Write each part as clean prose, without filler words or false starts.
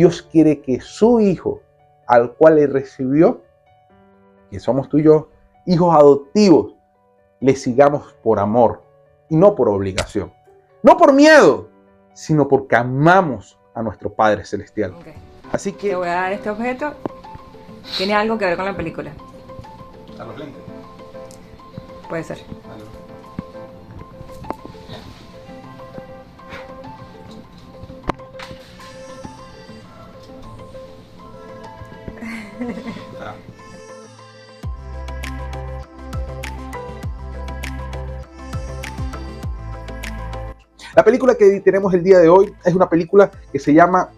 Dios quiere que su Hijo, al cual le recibió, que somos tú y yo, hijos adoptivos, le sigamos por amor y no por obligación. No por miedo, sino porque amamos a nuestro Padre Celestial. Okay. Así que te voy a dar este objeto. ¿Tiene algo que ver con la película? a los lentes. Puede ser. La película que tenemos el día de hoy es una película que se llama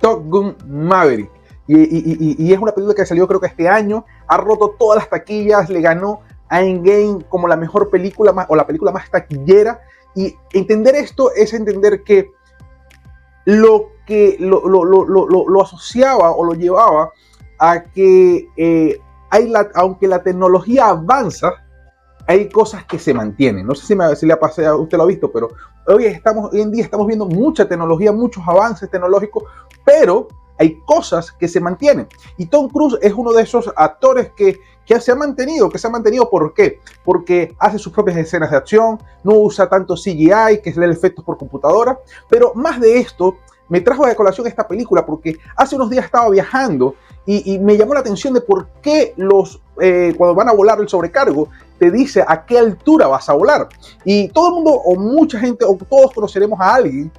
Top Gun Maverick. Y es una película que salió creo que este año, ha roto todas las taquillas, le ganó a Endgame como la mejor película o la película más taquillera. Y entender esto es entender que lo asociaba o lo llevaba a que aunque la tecnología avanza, hay cosas que se mantienen. No sé si le ha pasado, usted lo ha visto, pero hoy en día estamos viendo mucha tecnología, muchos avances tecnológicos, pero hay cosas que se mantienen. Y Tom Cruise es uno de esos actores que se ha mantenido. ¿Por qué? Porque hace sus propias escenas de acción, no usa tanto CGI, que es el efecto por computadora, pero más de esto me trajo de colación esta película porque hace unos días estaba viajando y me llamó la atención de por qué cuando van a volar el sobrecargo, te dice a qué altura vas a volar. Y todo el mundo, o mucha gente, o todos conoceremos a alguien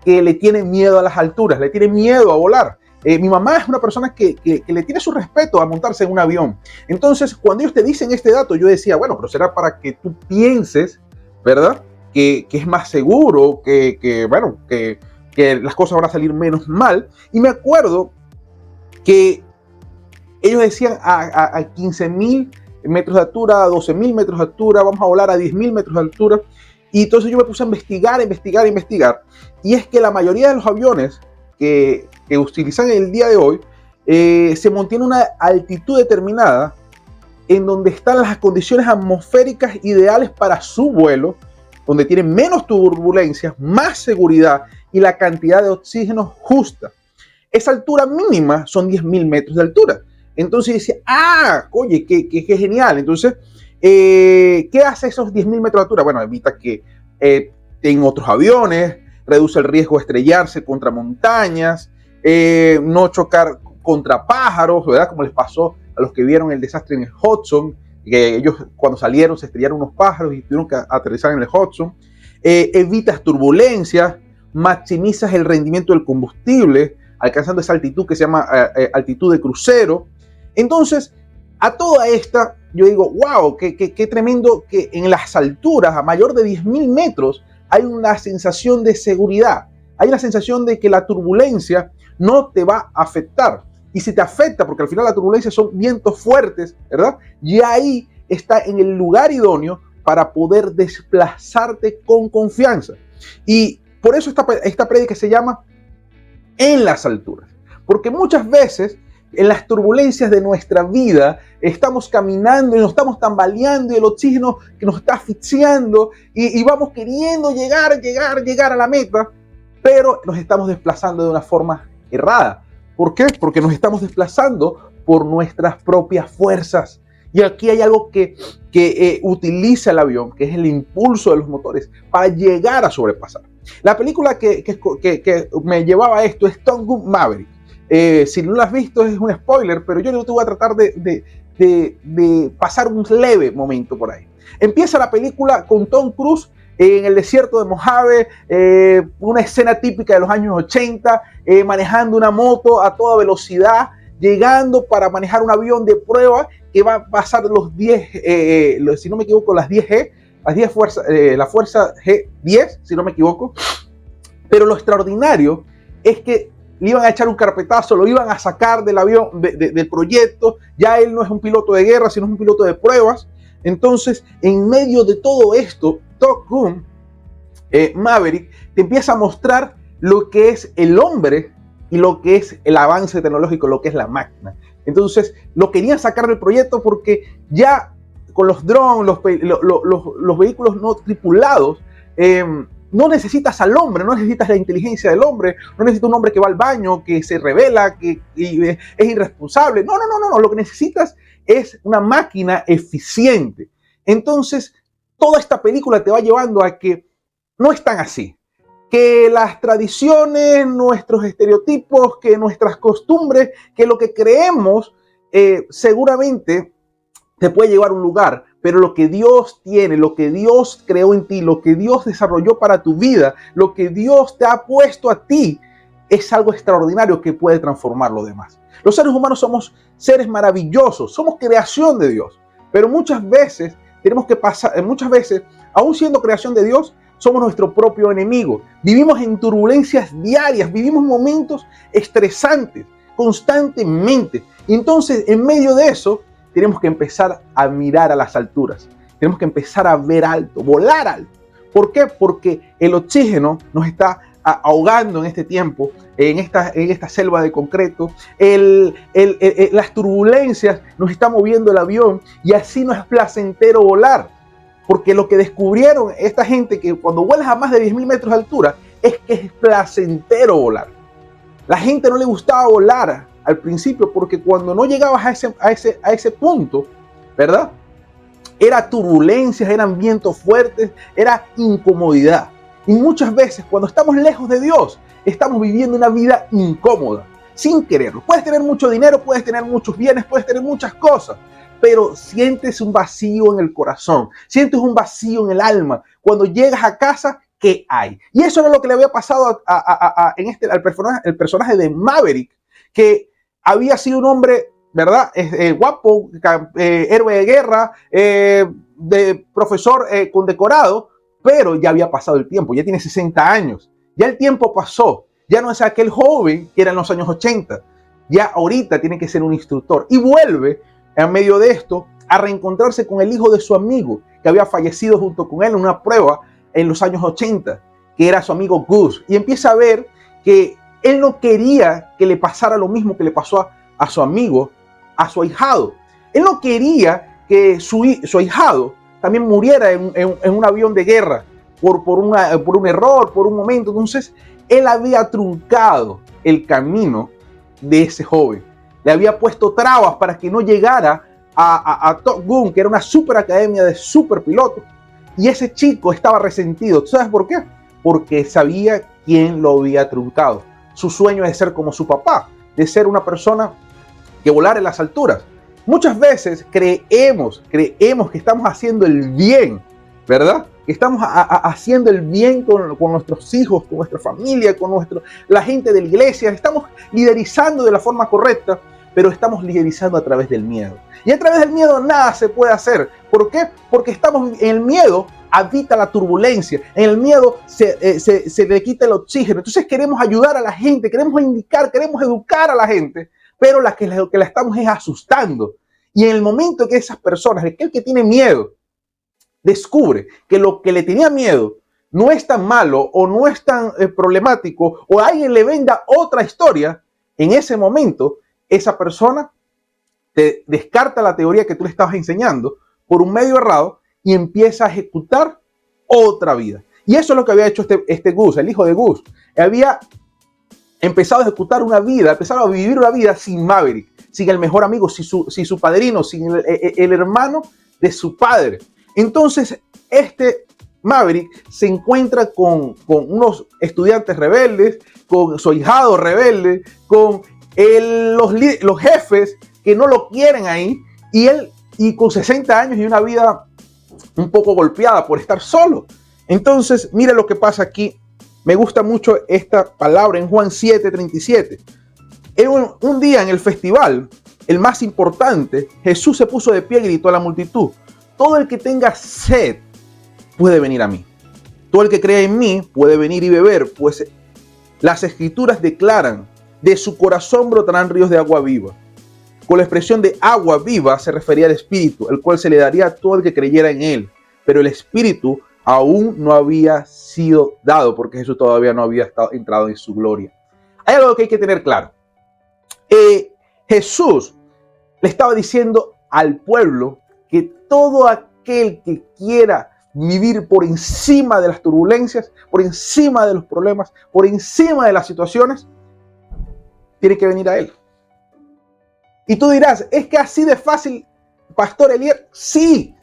que le tiene miedo a las alturas, le tiene miedo a volar. Mi mamá es una persona que le tiene su respeto a montarse en un avión. Entonces, cuando ellos te dicen este dato, yo decía, bueno, pero será para que tú pienses, ¿verdad? Que es más seguro, que las cosas van a salir menos mal. Y me acuerdo que ellos decían a 15.000 metros de altura, a 12.000 metros de altura, vamos a volar a 10.000 metros de altura. Y entonces yo me puse a investigar. Y es que la mayoría de los aviones que utilizan el día de hoy se mantiene una altitud determinada en donde están las condiciones atmosféricas ideales para su vuelo, donde tienen menos turbulencias, más seguridad y la cantidad de oxígeno justa. Esa altura mínima son 10.000 metros de altura. Entonces dice, oye, qué genial. Entonces, ¿qué hace esos 10.000 metros de altura? Bueno, evita que en otros aviones, reduce el riesgo de estrellarse contra montañas, no chocar contra pájaros, ¿verdad? Como les pasó a los que vieron el desastre en el Hudson, que ellos cuando salieron se estrellaron unos pájaros y tuvieron que aterrizar en el Hudson. Evitas turbulencias, maximizas el rendimiento del combustible, alcanzando esa altitud que se llama altitud de crucero. Entonces, a toda esta, yo digo, wow, qué tremendo que en las alturas, a mayor de 10.000 metros, hay una sensación de seguridad. Hay una sensación de que la turbulencia no te va a afectar. Y si te afecta, porque al final la turbulencia son vientos fuertes, ¿verdad? Y ahí está en el lugar idóneo para poder desplazarte con confianza. Y por eso esta prédica se llama En las alturas. Porque muchas veces en las turbulencias de nuestra vida estamos caminando y nos estamos tambaleando y el oxígeno que nos está asfixiando y vamos queriendo llegar a la meta, pero nos estamos desplazando de una forma errada. ¿Por qué? Porque nos estamos desplazando por nuestras propias fuerzas. Y aquí hay algo que utiliza el avión, que es el impulso de los motores, para llegar a sobrepasar. La película que me llevaba a esto es Top Gun Maverick. Si no lo has visto es un spoiler, pero yo te voy a tratar de pasar un leve momento por ahí. Empieza la película con Tom Cruise en el desierto de Mojave, una escena típica de los años 80, manejando una moto a toda velocidad, llegando para manejar un avión de prueba que va a pasar los 10, si no me equivoco, las 10G, la fuerza G10, si no me equivoco. Pero lo extraordinario es que le iban a echar un carpetazo, lo iban a sacar del avión, del proyecto. Ya él no es un piloto de guerra, sino es un piloto de pruebas. Entonces, en medio de todo esto, Top Gun Maverick te empieza a mostrar lo que es el hombre y lo que es el avance tecnológico, lo que es la máquina. Entonces, lo querían sacar del proyecto porque ya con los drones, los vehículos no tripulados, no necesitas al hombre, no necesitas la inteligencia del hombre, no necesitas un hombre que va al baño, que se revela, que es irresponsable. No. Lo que necesitas es una máquina eficiente. Entonces, toda esta película te va llevando a que no es tan así. Que las tradiciones, nuestros estereotipos, que nuestras costumbres, que lo que creemos seguramente te puede llevar a un lugar, pero lo que Dios tiene, lo que Dios creó en ti, lo que Dios desarrolló para tu vida, lo que Dios te ha puesto a ti, es algo extraordinario que puede transformar lo demás. Los seres humanos somos seres maravillosos, somos creación de Dios, pero muchas veces tenemos que pasar, aún siendo creación de Dios, somos nuestro propio enemigo. Vivimos en turbulencias diarias, vivimos momentos estresantes constantemente. Y entonces, en medio de eso, tenemos que empezar a mirar a las alturas. Tenemos que empezar a ver alto, volar alto. ¿Por qué? Porque el oxígeno nos está ahogando en este tiempo, en esta selva de concreto. Las turbulencias nos están moviendo el avión y así no es placentero volar. Porque lo que descubrieron esta gente, que cuando vuelas a más de 10.000 metros de altura, es que es placentero volar. La gente no le gustaba volar al principio porque cuando no llegabas a ese punto, ¿verdad? Era turbulencias, eran vientos fuertes, era incomodidad. Y muchas veces cuando estamos lejos de Dios, estamos viviendo una vida incómoda, sin quererlo. Puedes tener mucho dinero, puedes tener muchos bienes, puedes tener muchas cosas, pero sientes un vacío en el corazón, sientes un vacío en el alma. Cuando llegas a casa, ¿qué hay? Y eso era lo que le había pasado al personaje de Maverick, que había sido un hombre, ¿verdad? Guapo, héroe de guerra, de profesor condecorado, pero ya había pasado el tiempo, ya tiene 60 años, ya el tiempo pasó, ya no es aquel joven que era en los años 80, ya ahorita tiene que ser un instructor y vuelve en medio de esto a reencontrarse con el hijo de su amigo que había fallecido junto con él en una prueba en los años 80, que era su amigo Gus, y empieza a ver que él no quería que le pasara lo mismo que le pasó a su amigo, a su ahijado. Él no quería que su ahijado también muriera en un avión de guerra por un error, por un momento. Entonces, él había truncado el camino de ese joven. Le había puesto trabas para que no llegara a Top Gun, que era una super academia de super pilotos. Y ese chico estaba resentido. ¿Tú sabes por qué? Porque sabía quién lo había truncado. Su sueño es de ser como su papá, de ser una persona que volara en las alturas. Muchas veces creemos que estamos haciendo el bien, ¿verdad? Que estamos haciendo el bien con nuestros hijos, con nuestra familia, con la gente de la iglesia. Estamos liderizando de la forma correcta, pero estamos liderizando a través del miedo. Y a través del miedo nada se puede hacer. ¿Por qué? Porque estamos en el miedo, habita la turbulencia. En el miedo se le quita el oxígeno. Entonces queremos ayudar a la gente, queremos indicar, queremos educar a la gente, pero lo que la estamos es asustando. Y en el momento que esas personas, aquel que tiene miedo, descubre que lo que le tenía miedo no es tan malo o no es tan problemático, o alguien le venda otra historia, en ese momento esa persona te descarta la teoría que tú le estabas enseñando por un medio errado y empieza a ejecutar otra vida. Y eso es lo que había hecho este Gus, el hijo de Gus. Había empezado a ejecutar una vida, empezado a vivir una vida sin Maverick, sin el mejor amigo, sin su padrino, sin el hermano de su padre. Entonces, este Maverick se encuentra con unos estudiantes rebeldes, con su ahijado rebelde, con los jefes que no lo quieren ahí, y con 60 años y una vida un poco golpeada por estar solo. Entonces, mira lo que pasa aquí. Me gusta mucho esta palabra en Juan 7:37. Un día en el festival, el más importante, Jesús se puso de pie y gritó a la multitud: todo el que tenga sed puede venir a mí. Todo el que cree en mí puede venir y beber, pues las escrituras declaran: de su corazón brotarán ríos de agua viva. Con la expresión de agua viva se refería al Espíritu, el cual se le daría a todo el que creyera en él. Pero el Espíritu aún no había sido dado, porque Jesús todavía no había entrado en su gloria. Hay algo que hay que tener claro. Jesús le estaba diciendo al pueblo que todo aquel que quiera vivir por encima de las turbulencias, por encima de los problemas, por encima de las situaciones, tiene que venir a Él. Y tú dirás, ¿es que así de fácil, Pastor Elier? Sí,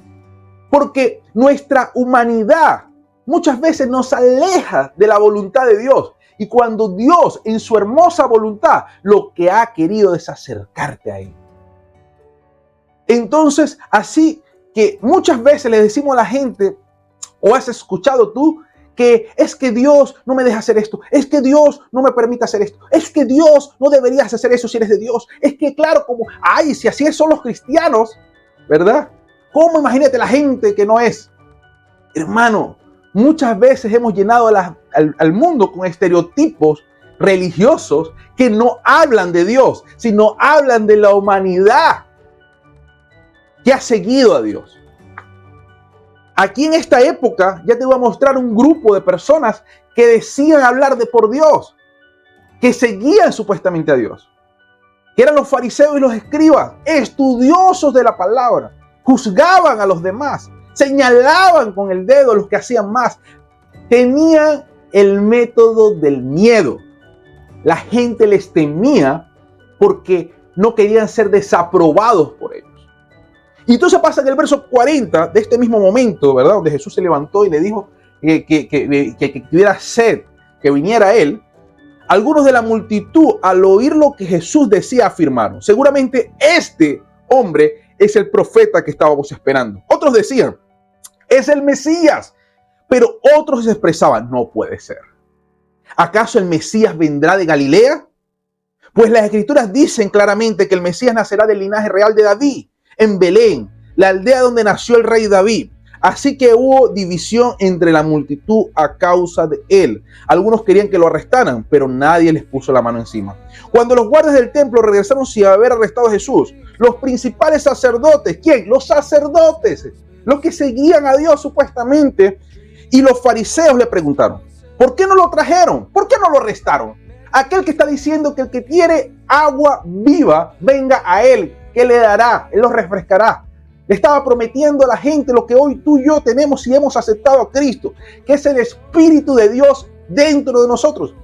porque nuestra humanidad muchas veces nos aleja de la voluntad de Dios. Y cuando Dios, en su hermosa voluntad, lo que ha querido es acercarte a Él. Entonces, así que muchas veces le decimos a la gente, o has escuchado tú, que es que Dios no me deja hacer esto, es que Dios no me permite hacer esto, es que Dios no deberías hacer eso si eres de Dios, es que claro, como, ay, si así son los cristianos, ¿verdad? ¿Cómo imagínate la gente que no es? Hermano, muchas veces hemos llenado al mundo con estereotipos religiosos que no hablan de Dios, sino hablan de la humanidad que ha seguido a Dios. Aquí en esta época ya te voy a mostrar un grupo de personas que decían hablar de por Dios, que seguían supuestamente a Dios, que eran los fariseos y los escribas, estudiosos de la palabra, juzgaban a los demás, señalaban con el dedo a los que hacían más, tenían el método del miedo. La gente les temía porque no querían ser desaprobados por ellos. Y entonces pasa en el verso 40 de este mismo momento, ¿verdad? Donde Jesús se levantó y le dijo que tuviera sed, que viniera a él. Algunos de la multitud, al oír lo que Jesús decía, afirmaron: seguramente este hombre es el profeta que estábamos esperando. Otros decían: es el Mesías. Pero otros se expresaban: no puede ser. ¿Acaso el Mesías vendrá de Galilea? Pues las Escrituras dicen claramente que el Mesías nacerá del linaje real de David, en Belén, la aldea donde nació el rey David. Así que hubo división entre la multitud a causa de él. Algunos querían que lo arrestaran, pero nadie les puso la mano encima. Cuando los guardias del templo regresaron sin haber arrestado a Jesús, los principales sacerdotes, ¿quién? Los sacerdotes, los que seguían a Dios supuestamente, y los fariseos le preguntaron: ¿por qué no lo trajeron? ¿Por qué no lo arrestaron? Aquel que está diciendo que el que quiere agua viva, venga a él, que le dará, él los refrescará. Le estaba prometiendo a la gente lo que hoy tú y yo tenemos si hemos aceptado a Cristo, que es el Espíritu de Dios dentro de nosotros.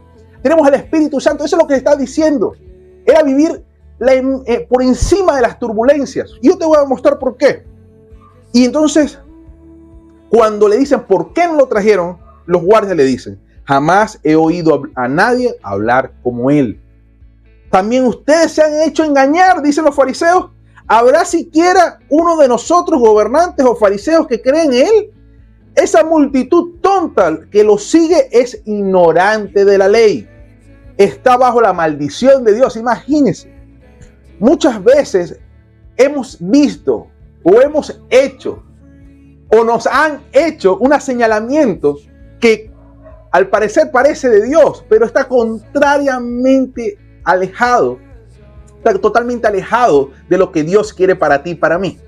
Tenemos el Espíritu Santo, eso es lo que le está diciendo. Era vivir por encima de las turbulencias. Y yo te voy a mostrar por qué. Y entonces, cuando le dicen ¿por qué no lo trajeron?, los guardias le dicen: jamás he oído a nadie hablar como él. También ustedes se han hecho engañar, dicen los fariseos. ¿Habrá siquiera uno de nosotros, gobernantes o fariseos, que creen en él? Esa multitud tonta que lo sigue es ignorante de la ley. Está bajo la maldición de Dios. Imagínense. Muchas veces hemos visto o hemos hecho o nos han hecho unos señalamientos que al parecer parece de Dios, pero está contrariamente alejado, está totalmente alejado de lo que Dios quiere para ti y para mí.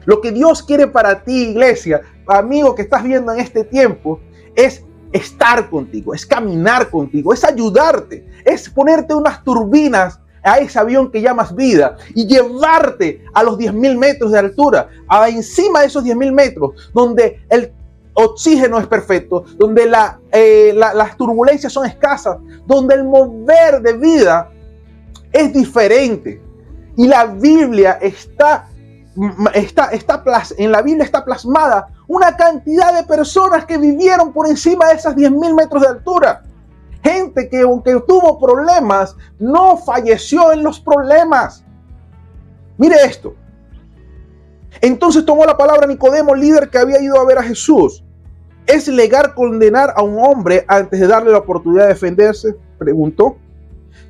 Lo que Dios quiere para ti, iglesia, amigo que estás viendo en este tiempo, es estar contigo, es caminar contigo, es ayudarte, es ponerte unas turbinas a ese avión que llamas vida y llevarte a los 10.000 metros de altura, a encima de esos 10.000 metros, donde el oxígeno es perfecto, donde las turbulencias son escasas, donde el mover de vida es diferente. Y la Biblia en la Biblia está plasmada una cantidad de personas que vivieron por encima de esas 10.000 metros de altura. Gente que aunque tuvo problemas, no falleció en los problemas. Mire esto. Entonces tomó la palabra Nicodemo, líder que había ido a ver a Jesús. ¿Es legal condenar a un hombre antes de darle la oportunidad de defenderse?, preguntó.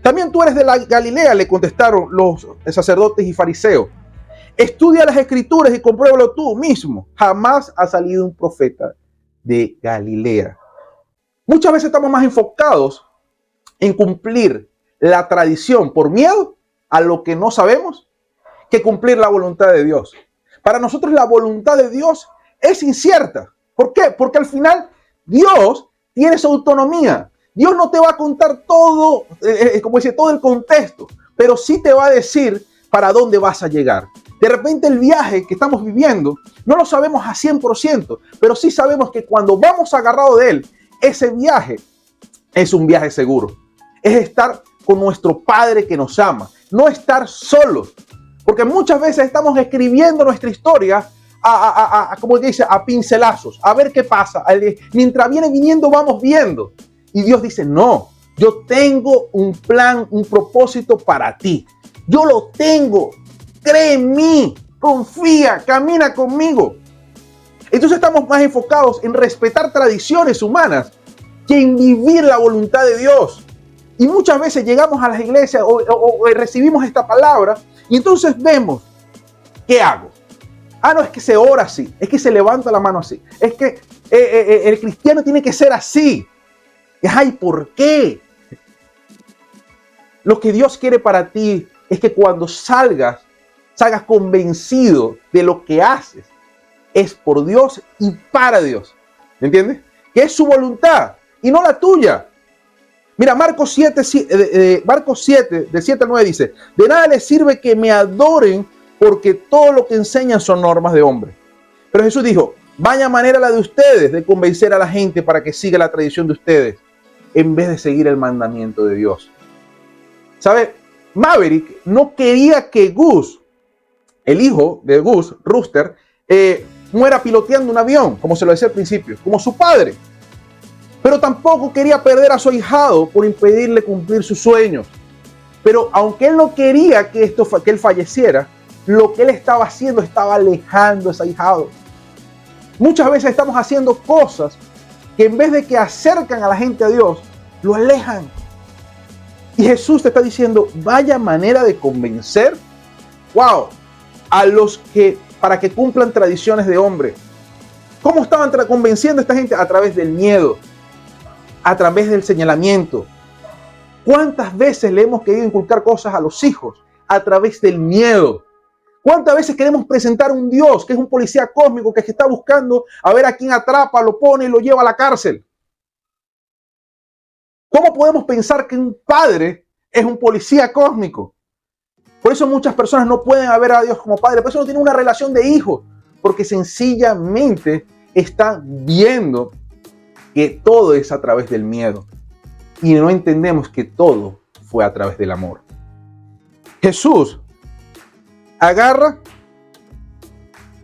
También tú eres de la Galilea, le contestaron los sacerdotes y fariseos. Estudia las Escrituras y compruébalo tú mismo. Jamás ha salido un profeta de Galilea. Muchas veces estamos más enfocados en cumplir la tradición por miedo a lo que no sabemos que cumplir la voluntad de Dios. Para nosotros la voluntad de Dios es incierta. ¿Por qué? Porque al final Dios tiene su autonomía. Dios no te va a contar todo, como dice, todo el contexto, pero sí te va a decir para dónde vas a llegar. De repente el viaje que estamos viviendo no lo sabemos a 100%, pero sí sabemos que cuando vamos agarrados de Él, ese viaje es un viaje seguro. Es estar con nuestro Padre que nos ama, no estar solos. Porque muchas veces estamos escribiendo nuestra historia como dice, a pincelazos, a ver qué pasa. Mientras viene viniendo, vamos viendo. Y Dios dice, no, yo tengo un plan, un propósito para ti. Yo lo tengo. Cree en mí, confía, camina conmigo. Entonces estamos más enfocados en respetar tradiciones humanas que en vivir la voluntad de Dios. Y muchas veces llegamos a las iglesias o recibimos esta palabra y entonces vemos, ¿qué hago? No, es que se ora así, es que se levanta la mano así, es que el cristiano tiene que ser así. Ay, ¿por qué? Lo que Dios quiere para ti es que cuando salgas convencido de lo que haces. Es por Dios y para Dios. ¿Me entiendes? Que es su voluntad y no la tuya. Mira, Marcos 7, de 7 al 9 dice, de nada les sirve que me adoren porque todo lo que enseñan son normas de hombre. Pero Jesús dijo, vaya manera la de ustedes de convencer a la gente para que siga la tradición de ustedes en vez de seguir el mandamiento de Dios. ¿Sabe? Maverick no quería que Gus, el hijo de Gus, Rooster, muera piloteando un avión, como se lo decía al principio, como su padre. Pero tampoco quería perder a su ahijado por impedirle cumplir sus sueños. Pero aunque él no quería que él falleciera, lo que él estaba haciendo estaba alejando a ese ahijado. Muchas veces estamos haciendo cosas que en vez de que acercan a la gente a Dios, lo alejan. Y Jesús te está diciendo, vaya manera de convencer, a los que, para que cumplan tradiciones de hombre. ¿Cómo estaban convenciendo a esta gente? A través del miedo, a través del señalamiento. ¿Cuántas veces le hemos querido inculcar cosas a los hijos? A través del miedo. ¿Cuántas veces queremos presentar un Dios que es un policía cósmico que está buscando a ver a quién atrapa, lo pone y lo lleva a la cárcel? ¿Cómo podemos pensar que un padre es un policía cósmico? Por eso muchas personas no pueden ver a Dios como padre, por eso no tienen una relación de hijo, porque sencillamente están viendo que todo es a través del miedo y no entendemos que todo fue a través del amor. Jesús agarra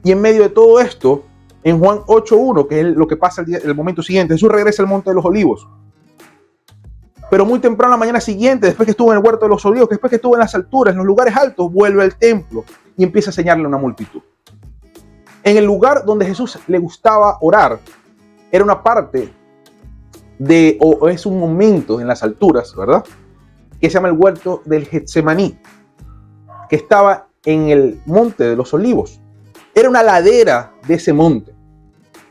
y en medio de todo esto, en Juan 8:1, que es lo que pasa el momento siguiente, Jesús regresa al Monte de los Olivos. Pero muy temprano la mañana siguiente, después que estuvo en el huerto de los olivos, después que estuvo en las alturas, en los lugares altos, vuelve al templo y empieza a enseñarle a una multitud. En el lugar donde Jesús le gustaba orar, era una parte es un momento en las alturas, ¿verdad? Que se llama el huerto del Getsemaní, que estaba en el monte de los olivos. Era una ladera de ese monte.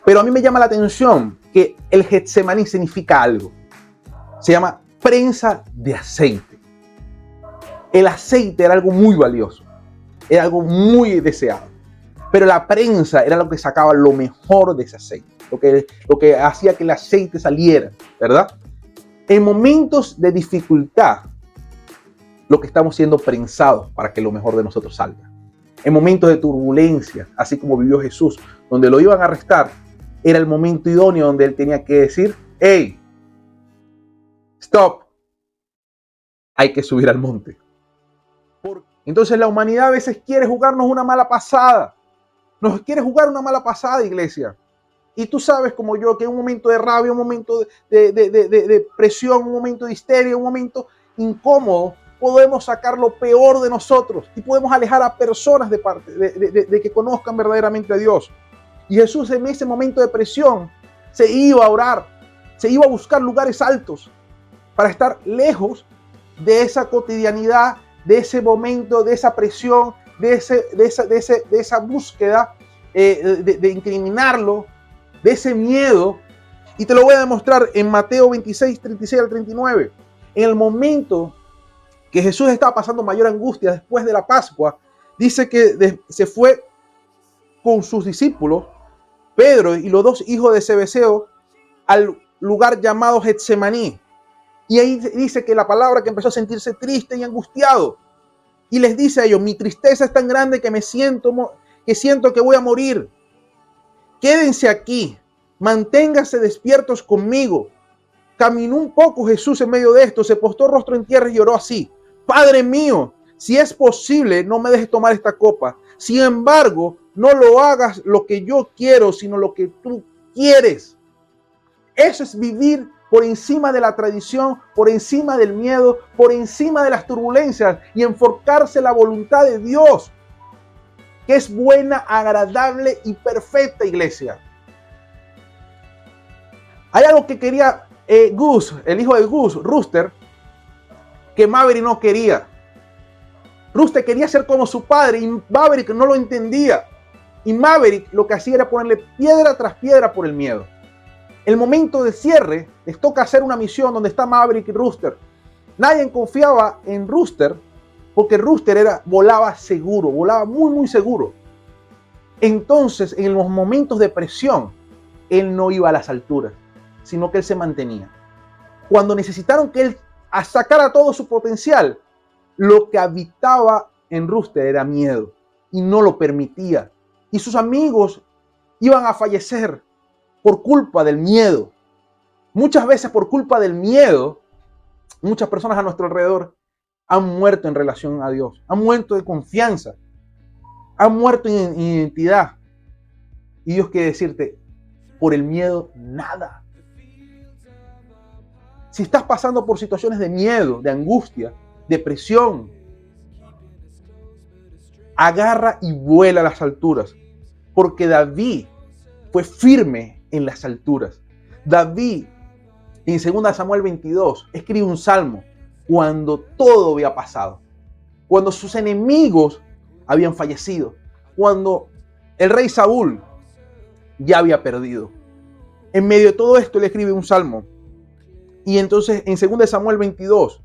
Pero a mí me llama la atención que el Getsemaní significa algo. Se llama prensa de aceite. El aceite era algo muy valioso, era algo muy deseado, pero la prensa era lo que sacaba lo mejor de ese aceite, lo que hacía que el aceite saliera, ¿verdad? En momentos de dificultad, lo que estamos siendo prensados para que lo mejor de nosotros salga. En momentos de turbulencia, así como vivió Jesús, donde lo iban a arrestar, era el momento idóneo donde él tenía que decir, hey, stop, hay que subir al monte. Entonces la humanidad a veces quiere jugarnos una mala pasada. Nos quiere jugar una mala pasada, iglesia. Y tú sabes como yo que en un momento de rabia, un momento de presión, un momento de histeria, un momento incómodo, podemos sacar lo peor de nosotros y podemos alejar a personas de que conozcan verdaderamente a Dios. Y Jesús en ese momento de presión se iba a orar, se iba a buscar lugares altos para estar lejos de esa cotidianidad, de ese momento, de esa presión, de esa búsqueda de incriminarlo, de ese miedo. Y te lo voy a demostrar en Mateo 26, 36 al 39. En el momento que Jesús estaba pasando mayor angustia después de la Pascua, dice que se fue con sus discípulos, Pedro y los dos hijos de Zebedeo, al lugar llamado Getsemaní. Y ahí dice que la palabra que empezó a sentirse triste y angustiado. y les dice a ellos, mi tristeza es tan grande que siento que voy a morir. Quédense aquí, manténganse despiertos conmigo. Caminó un poco Jesús en medio de esto, se postró rostro en tierra y oró así: Padre mío, si es posible, no me dejes tomar esta copa. Sin embargo, no lo hagas lo que yo quiero, sino lo que tú quieres. Eso es vivir por encima de la tradición, por encima del miedo, por encima de las turbulencias y enfocarse en la voluntad de Dios, que es buena, agradable y perfecta, iglesia. Hay algo que quería Gus, el hijo de Gus, Rooster, que Maverick no quería. Rooster quería ser como su padre y Maverick no lo entendía. Y Maverick lo que hacía era ponerle piedra tras piedra por el miedo. El momento de cierre, les toca hacer una misión donde está Maverick y Rooster. Nadie confiaba en Rooster porque Rooster volaba seguro, volaba muy, muy seguro. Entonces, en los momentos de presión, él no iba a las alturas, sino que él se mantenía. Cuando necesitaron que él sacara todo su potencial, lo que habitaba en Rooster era miedo y no lo permitía. Y sus amigos iban a fallecer por culpa del miedo. Muchas veces por culpa del miedo, muchas personas a nuestro alrededor han muerto en relación a Dios, han muerto de confianza, han muerto en identidad. Y Dios quiere decirte, por el miedo, nada. Si estás pasando por situaciones de miedo, de angustia, depresión, agarra y vuela a las alturas, porque David fue firme en las alturas. David, en 2 Samuel 22, escribe un salmo cuando todo había pasado, cuando sus enemigos habían fallecido, cuando el rey Saúl ya había perdido. En medio de todo esto, él escribe un salmo. Y entonces, en 2 Samuel 22,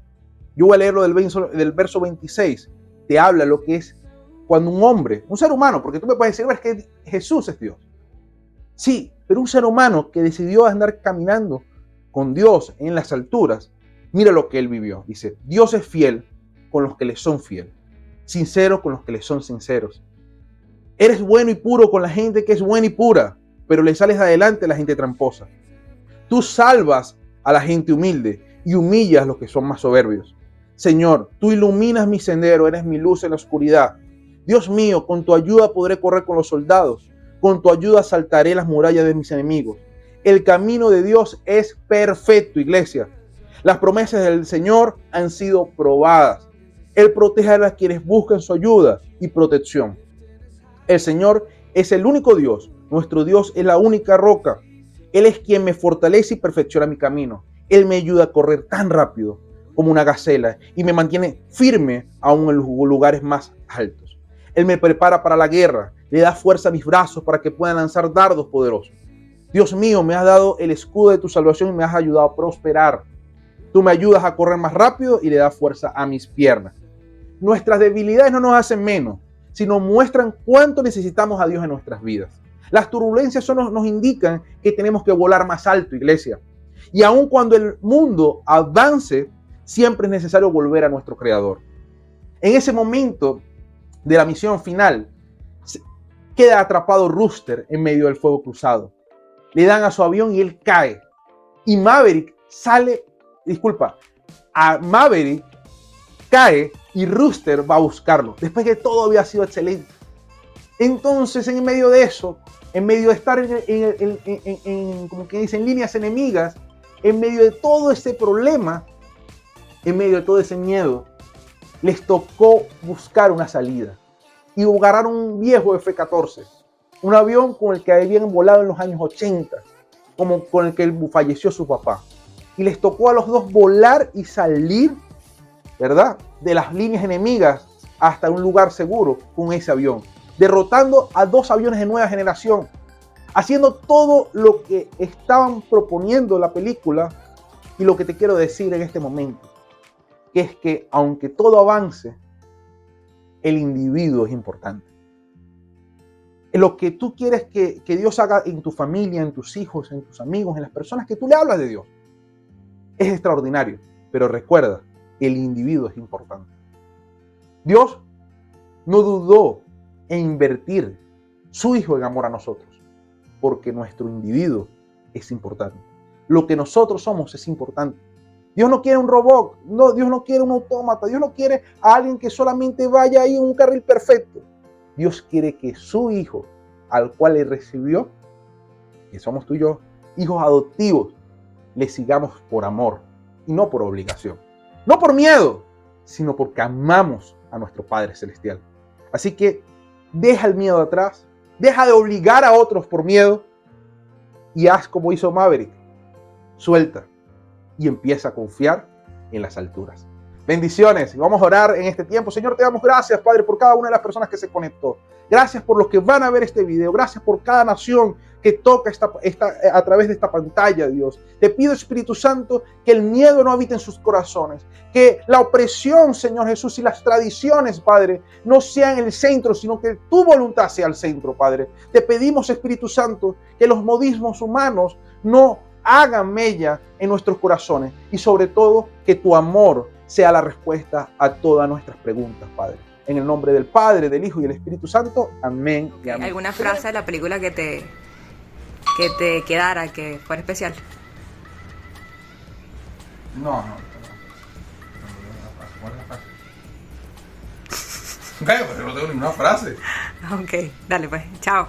yo voy a leerlo del verso 26, te habla lo que es cuando un hombre, un ser humano, porque tú me puedes decir, es que Jesús es Dios. Sí, pero un ser humano que decidió andar caminando con Dios en las alturas, mira lo que él vivió. Dice, Dios es fiel con los que le son fieles, sincero con los que le son sinceros. Eres bueno y puro con la gente que es buena y pura, pero le sales adelante a la gente tramposa. Tú salvas a la gente humilde y humillas a los que son más soberbios. Señor, tú iluminas mi sendero, eres mi luz en la oscuridad. Dios mío, con tu ayuda podré correr con los soldados. Con tu ayuda saltaré las murallas de mis enemigos. El camino de Dios es perfecto, iglesia. Las promesas del Señor han sido probadas. Él protege a quienes buscan su ayuda y protección. El Señor es el único Dios. Nuestro Dios es la única roca. Él es quien me fortalece y perfecciona mi camino. Él me ayuda a correr tan rápido como una gacela y me mantiene firme aún en los lugares más altos. Él me prepara para la guerra, le da fuerza a mis brazos para que puedan lanzar dardos poderosos. Dios mío, me has dado el escudo de tu salvación y me has ayudado a prosperar. Tú me ayudas a correr más rápido y le das fuerza a mis piernas. Nuestras debilidades no nos hacen menos, sino muestran cuánto necesitamos a Dios en nuestras vidas. Las turbulencias solo nos indican que tenemos que volar más alto, iglesia. Y aun cuando el mundo avance, siempre es necesario volver a nuestro Creador. En ese momento de la misión final, queda atrapado Rooster en medio del fuego cruzado. Le dan a su avión y él cae. Y Maverick Maverick cae y Rooster va a buscarlo, después que todo había sido excelente. Entonces, en medio de eso, en medio de estar como que dicen, líneas enemigas, en medio de todo ese problema, en medio de todo ese miedo, les tocó buscar una salida. Y agarraron un viejo F-14, un avión con el que habían volado en los años 80, como con el que falleció su papá. Y les tocó a los dos volar y salir, ¿verdad?, de las líneas enemigas hasta un lugar seguro con ese avión, derrotando a 2 aviones de nueva generación, haciendo todo lo que estaban proponiendo la película. Y lo que te quiero decir en este momento, que es que aunque todo avance, el individuo es importante. Lo que tú quieres que Dios haga en tu familia, en tus hijos, en tus amigos, en las personas que tú le hablas de Dios, es extraordinario. Pero recuerda, el individuo es importante. Dios no dudó en invertir su Hijo en amor a nosotros, porque nuestro individuo es importante. Lo que nosotros somos es importante. Dios no quiere un robot, no, Dios no quiere un autómata, Dios no quiere a alguien que solamente vaya ahí en un carril perfecto. Dios quiere que su Hijo, al cual le recibió, que somos tú y yo, hijos adoptivos, le sigamos por amor y no por obligación. No por miedo, sino porque amamos a nuestro Padre Celestial. Así que deja el miedo atrás, deja de obligar a otros por miedo y haz como hizo Maverick. Suelta y empieza a confiar en las alturas. Bendiciones y vamos a orar en este tiempo. Señor, te damos gracias, Padre, por cada una de las personas que se conectó. Gracias por los que van a ver este video. Gracias por cada nación que toca a través de esta pantalla, Dios. Te pido, Espíritu Santo, que el miedo no habite en sus corazones. Que la opresión, Señor Jesús, y las tradiciones, Padre, no sean el centro, sino que tu voluntad sea el centro, Padre. Te pedimos, Espíritu Santo, que los modismos humanos no hagan mella en nuestros corazones. Y sobre todo, que tu amor sea la respuesta a todas nuestras preguntas, Padre. En el nombre del Padre, del Hijo y del Espíritu Santo. Amén. Okay. Y amén. ¿Alguna frase de la película que te quedara, que fuera especial? No. ¿Cuál es la frase? Cállate, porque no tengo ninguna frase. Ok, dale pues, chao.